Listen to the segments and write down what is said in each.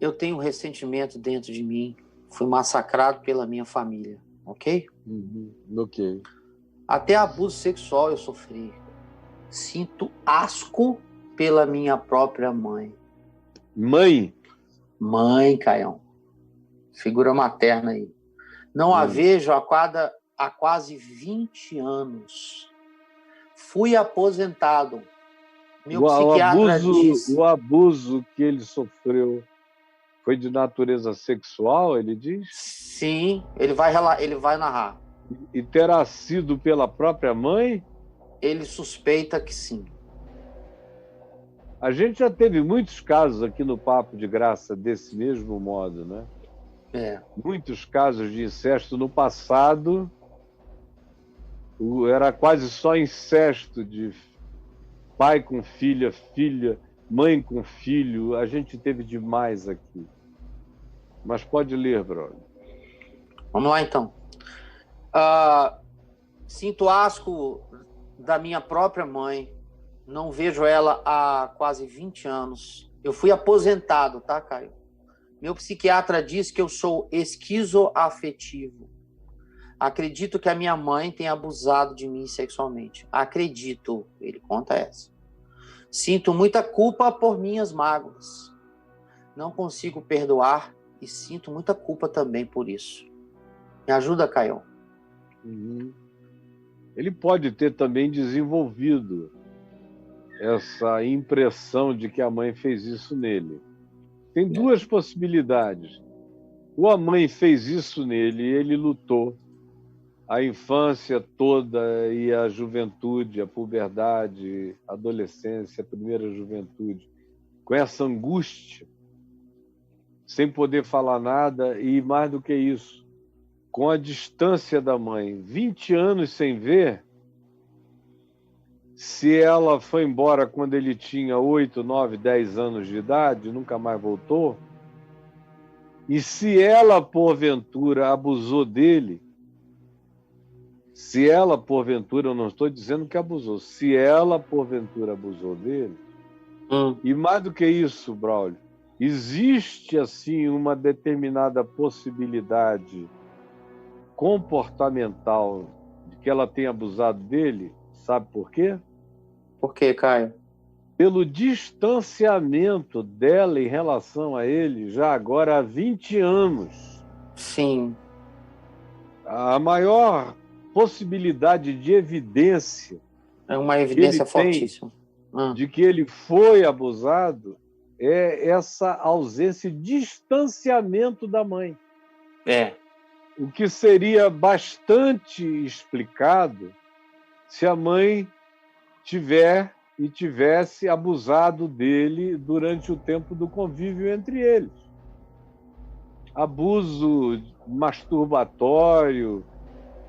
eu tenho um ressentimento dentro de mim. Fui massacrado pela minha família, ok? Ok. Até abuso sexual eu sofri. Sinto asco pela minha própria mãe. Mãe? Mãe, Caião. Figura materna aí. Não a vejo há quase 20 anos. Fui aposentado. Meu psiquiatra diz... O abuso que ele sofreu foi de natureza sexual, ele diz? Sim, ele vai narrar. E terá sido pela própria mãe? Ele suspeita que sim. A gente já teve muitos casos aqui no Papo de Graça desse mesmo modo, né? Muitos casos de incesto no passado. Era quase só incesto de pai com filha, mãe com filho. A gente teve demais aqui. Mas pode ler, brother. Vamos lá, então. Sinto asco da minha própria mãe. Não vejo ela há quase 20 anos. Eu fui aposentado, tá, Caio? Meu psiquiatra diz que eu sou esquizoafetivo. Acredito que a minha mãe tenha abusado de mim sexualmente. Acredito, ele conta essa. Sinto muita culpa por minhas mágoas. Não consigo perdoar e sinto muita culpa também por isso. Me ajuda, Caio. Ele pode ter também desenvolvido essa impressão de que a mãe fez isso nele. Tem duas possibilidades. Ou a mãe fez isso nele e ele lutou a infância toda e a juventude, a puberdade, a adolescência, a primeira juventude, com essa angústia, sem poder falar nada e, mais do que isso, com a distância da mãe, 20 anos sem ver. Se ela foi embora quando ele tinha 8, 9, 10 anos de idade, nunca mais voltou, e se ela, porventura, abusou dele, se ela, porventura, eu não estou dizendo que abusou, se ela, porventura, abusou dele, e mais do que isso, Braulio, existe, assim, uma determinada possibilidade comportamental de que ela tenha abusado dele, sabe por quê? Por quê, Caio? Pelo distanciamento dela em relação a ele, já agora há 20 anos. Sim. A maior possibilidade de evidência... É uma evidência fortíssima. De que ele foi abusado é essa ausência, distanciamento da mãe. O que seria bastante explicado se a mãe tivesse abusado dele durante o tempo do convívio entre eles. Abuso masturbatório,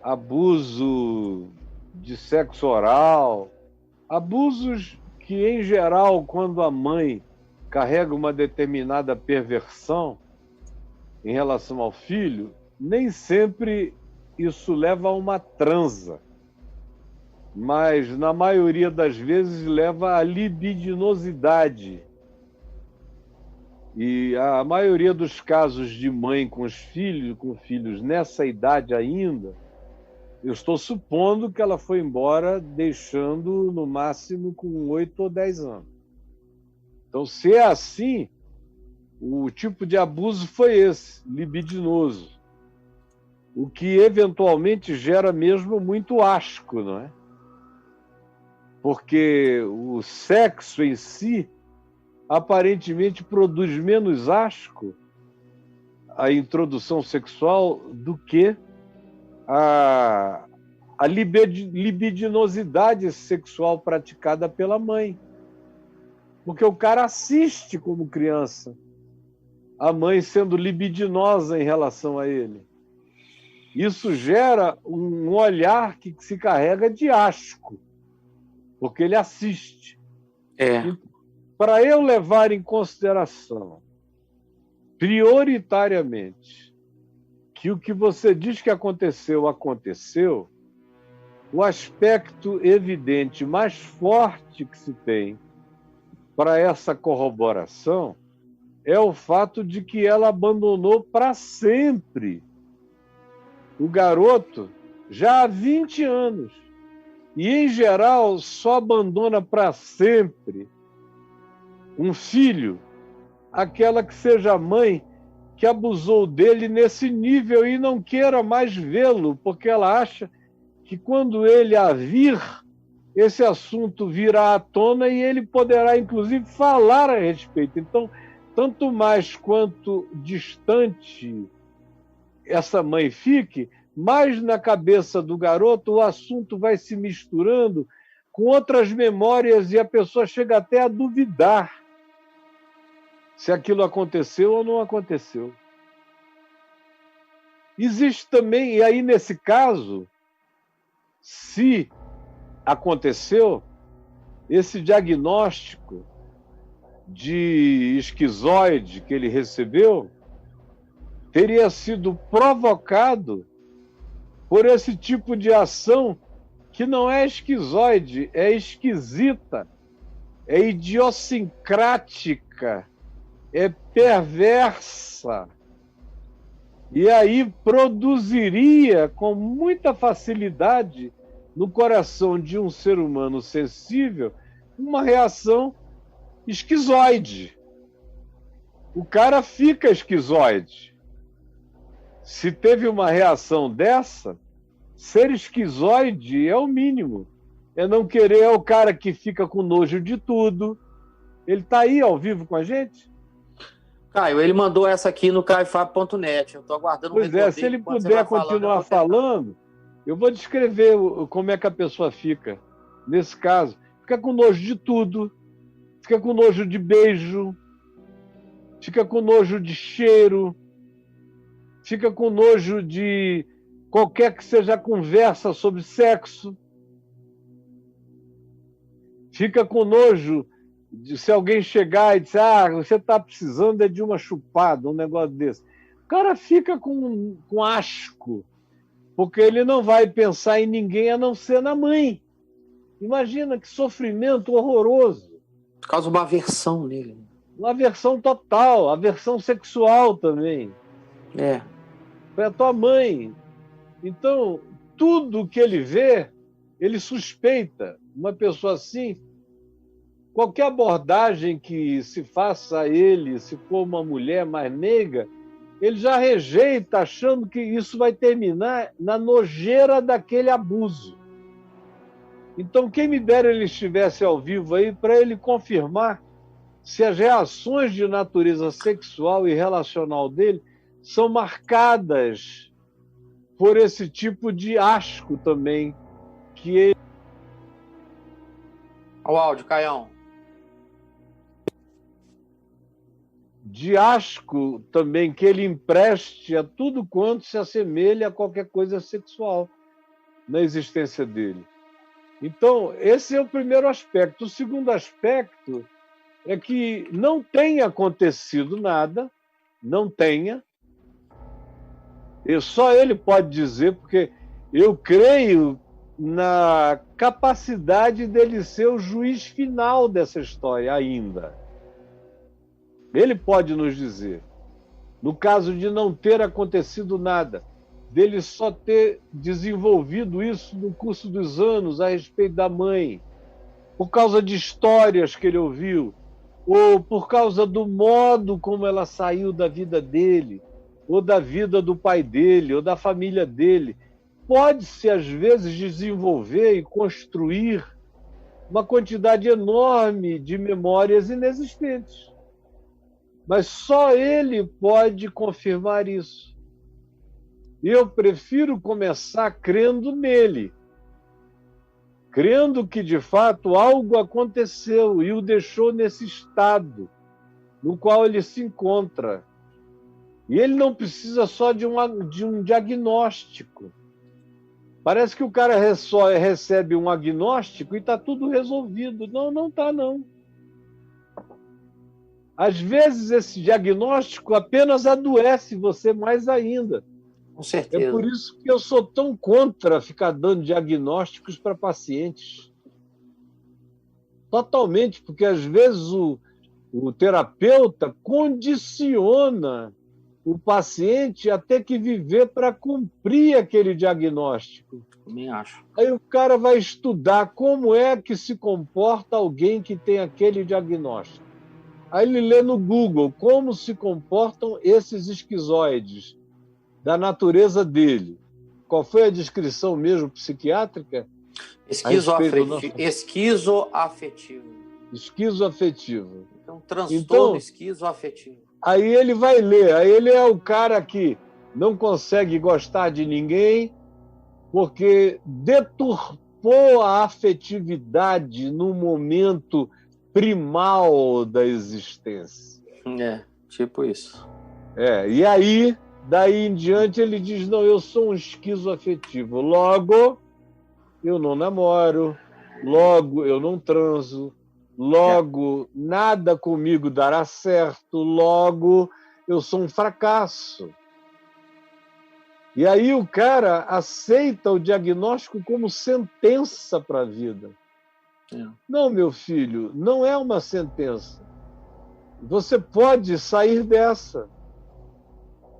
abuso de sexo oral, abusos que, em geral, quando a mãe carrega uma determinada perversão em relação ao filho, nem sempre isso leva a uma transa, mas, na maioria das vezes, leva à libidinosidade. E a maioria dos casos de mãe com filhos nessa idade ainda, eu estou supondo que ela foi embora deixando no máximo com 8 ou 10 anos. Então, se é assim, o tipo de abuso foi esse, libidinoso. O que eventualmente gera mesmo muito asco, não é? Porque o sexo em si aparentemente produz menos asco, a introdução sexual, do que a libidinosidade sexual praticada pela mãe. Porque o cara assiste como criança a mãe sendo libidinosa em relação a ele. Isso gera um olhar que se carrega de asco, porque ele assiste. Para eu levar em consideração, prioritariamente, que o que você diz que aconteceu, aconteceu, o aspecto evidente mais forte que se tem para essa corroboração é o fato de que ela abandonou para sempre o garoto já há 20 anos. E, em geral, só abandona para sempre um filho aquela que seja a mãe que abusou dele nesse nível e não queira mais vê-lo, porque ela acha que quando ele a vir, esse assunto virá à tona e ele poderá, inclusive, falar a respeito. Então, tanto mais quanto distante essa mãe fique, mais na cabeça do garoto o assunto vai se misturando com outras memórias e a pessoa chega até a duvidar se aquilo aconteceu ou não aconteceu. Existe também, e aí nesse caso, se aconteceu, esse diagnóstico de esquizoide que ele recebeu teria sido provocado por esse tipo de ação que não é esquizoide, é esquisita, é idiosincrática, é perversa. E aí produziria com muita facilidade no coração de um ser humano sensível uma reação esquizoide. O cara fica esquizoide. Se teve uma reação dessa, ser esquizoide é o mínimo. É não querer, é o cara que fica com nojo de tudo. Ele está aí ao vivo com a gente? Caio, ele mandou essa aqui no caifab.net. Eu estou aguardando Pois é, se ele puder continuar falando, eu vou descrever como é que a pessoa fica nesse caso. Fica com nojo de tudo, fica com nojo de beijo, fica com nojo de cheiro, fica com nojo de qualquer que seja a conversa sobre sexo, fica com nojo de se alguém chegar e dizer, você está precisando de uma chupada, um negócio desse. O cara fica com asco, porque ele não vai pensar em ninguém a não ser na mãe. Imagina que sofrimento horroroso. Causa uma aversão nele. Uma aversão total, aversão sexual também. É. Foi a tua mãe. Então, tudo que ele vê, ele suspeita. Uma pessoa assim, qualquer abordagem que se faça a ele, se for uma mulher mais meiga, ele já rejeita, achando que isso vai terminar na nojeira daquele abuso. Então, quem me dera ele estivesse ao vivo aí para ele confirmar se as reações de natureza sexual e relacional dele são marcadas por esse tipo de asco também, que ele... Olha o áudio, Caião. De asco também que ele empreste a tudo quanto se assemelha a qualquer coisa sexual na existência dele. Então, esse é o primeiro aspecto. O segundo aspecto é que não tenha acontecido nada, não tenha. Só ele pode dizer, porque eu creio na capacidade dele ser o juiz final dessa história ainda. Ele pode nos dizer, no caso de não ter acontecido nada, dele só ter desenvolvido isso no curso dos anos a respeito da mãe, por causa de histórias que ele ouviu, ou por causa do modo como ela saiu da vida dele, ou da vida do pai dele, ou da família dele. Pode-se, às vezes, desenvolver e construir uma quantidade enorme de memórias inexistentes. Mas só ele pode confirmar isso. Eu prefiro começar crendo nele, crendo que, de fato, algo aconteceu e o deixou nesse estado no qual ele se encontra. E ele não precisa só de um diagnóstico. Parece que o cara só recebe um agnóstico e está tudo resolvido. Não, não está, não. Às vezes, esse diagnóstico apenas adoece você mais ainda. Com certeza. É por isso que eu sou tão contra ficar dando diagnósticos para pacientes. Totalmente, porque às vezes o terapeuta condiciona o paciente a ter que viver para cumprir aquele diagnóstico. Também acho. Aí o cara vai estudar como é que se comporta alguém que tem aquele diagnóstico. Aí ele lê no Google como se comportam esses esquizoides, da natureza dele. Qual foi a descrição mesmo psiquiátrica? Esquizoafetivo. Esquizoafetivo. Então, transtorno Então, esquizoafetivo. aí ele vai ler. Aí ele é o cara que não consegue gostar de ninguém porque deturpou a afetividade no momento primal da existência. Tipo isso. E aí, daí em diante, ele diz, não, eu sou um esquizoafetivo. Logo, eu não namoro. Logo, eu não transo. Logo, nada comigo dará certo. Logo, eu sou um fracasso. E aí o cara aceita o diagnóstico como sentença para a vida. Não, meu filho, não é uma sentença. Você pode sair dessa.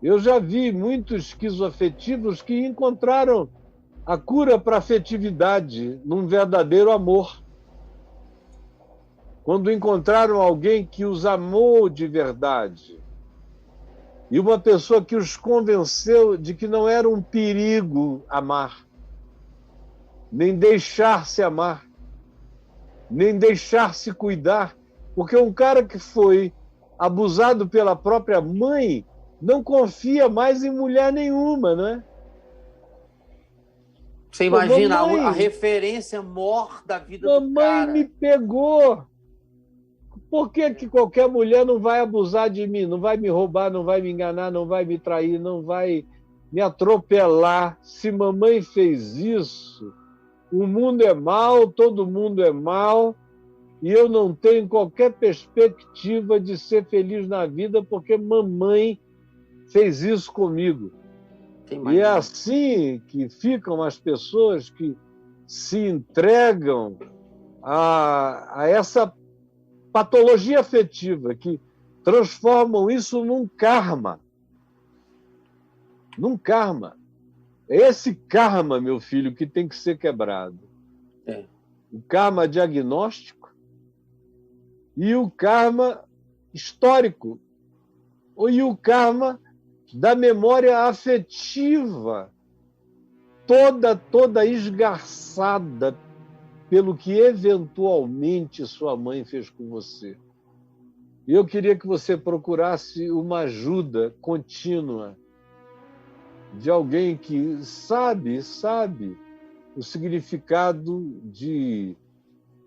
Eu já vi muitos esquizoafetivos que encontraram a cura para a afetividade num verdadeiro amor. Quando encontraram alguém que os amou de verdade. E uma pessoa que os convenceu de que não era um perigo amar, nem deixar-se amar, nem deixar-se cuidar. Porque um cara que foi abusado pela própria mãe não confia mais em mulher nenhuma, né? Você imagina a referência maior da vida do cara. Mamãe me pegou. Por que qualquer mulher não vai abusar de mim? Não vai me roubar, não vai me enganar, não vai me trair, não vai me atropelar? Se mamãe fez isso, o mundo é mau, todo mundo é mau, e eu não tenho qualquer perspectiva de ser feliz na vida porque mamãe fez isso comigo. E é assim que ficam as pessoas que se entregam a essa patologia afetiva, que transformam isso num karma. Num karma. É esse karma, meu filho, que tem que ser quebrado. O karma diagnóstico e o karma histórico. E o karma da memória afetiva, toda esgarçada pelo que eventualmente sua mãe fez com você. E eu queria que você procurasse uma ajuda contínua de alguém que sabe o significado de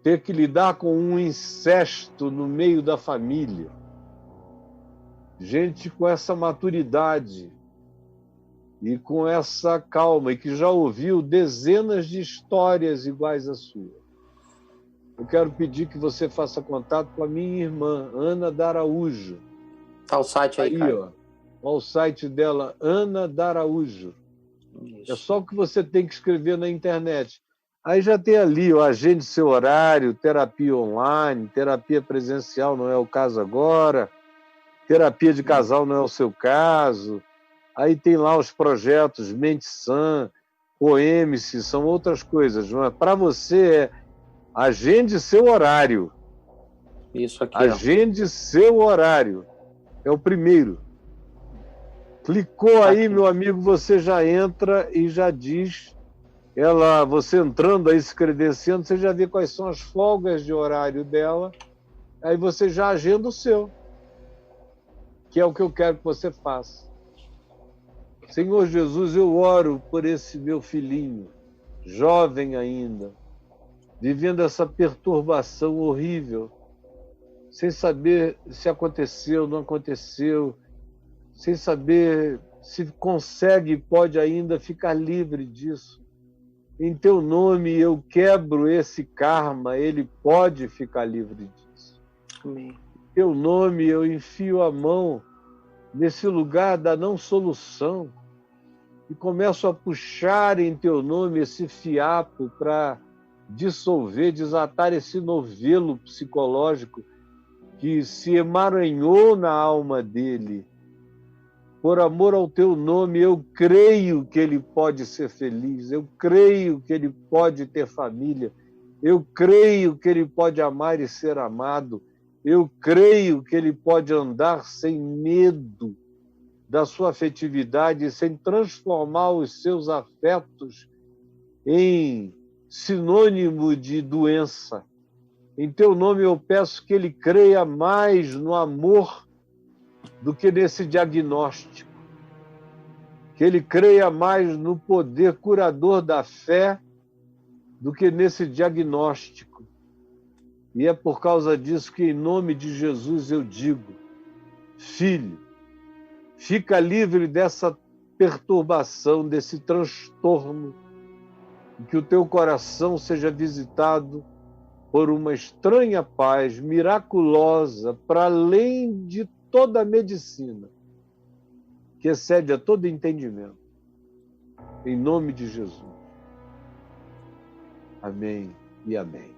ter que lidar com um incesto no meio da família. Gente com essa maturidade e com essa calma, e que já ouviu dezenas de histórias iguais à sua. Eu quero pedir que você faça contato com a minha irmã, Ana D'Araújo. Tá o site aí, Caio. Ó, o site dela, Ana D'Araújo. Isso. É só o que você tem que escrever na internet. Aí já tem ali, ó, agende seu horário, terapia online, terapia presencial não é o caso agora, terapia de casal não é o seu caso. Aí tem lá os projetos Mente Sã, Poemice, são outras coisas. Não é? Para você é agende seu horário. Isso aqui. Agende seu horário. É o primeiro. Clicou aí, aqui, meu amigo, você já entra e já diz. Você entrando aí, se credenciando, você já vê quais são as folgas de horário dela. Aí você já agenda o seu. Que é o que eu quero que você faça. Senhor Jesus, eu oro por esse meu filhinho, jovem ainda, vivendo essa perturbação horrível, sem saber se aconteceu, não aconteceu, sem saber se consegue e pode ainda ficar livre disso. Em teu nome eu quebro esse karma, ele pode ficar livre disso. Amém. Em teu nome eu enfio a mão nesse lugar da não solução e começo a puxar em teu nome esse fiapo para dissolver, desatar esse novelo psicológico que se emaranhou na alma dele, por amor ao teu nome, eu creio que ele pode ser feliz, eu creio que ele pode ter família, eu creio que ele pode amar e ser amado, eu creio que ele pode andar sem medo da sua afetividade, sem transformar os seus afetos em sinônimo de doença. Em teu nome eu peço que ele creia mais no amor do que nesse diagnóstico. Que ele creia mais no poder curador da fé do que nesse diagnóstico. E é por causa disso que, em nome de Jesus, eu digo: filho, fica livre dessa perturbação, desse transtorno, e que o teu coração seja visitado por uma estranha paz miraculosa, para além de toda a medicina, que excede a todo entendimento. Em nome de Jesus. Amém e amém.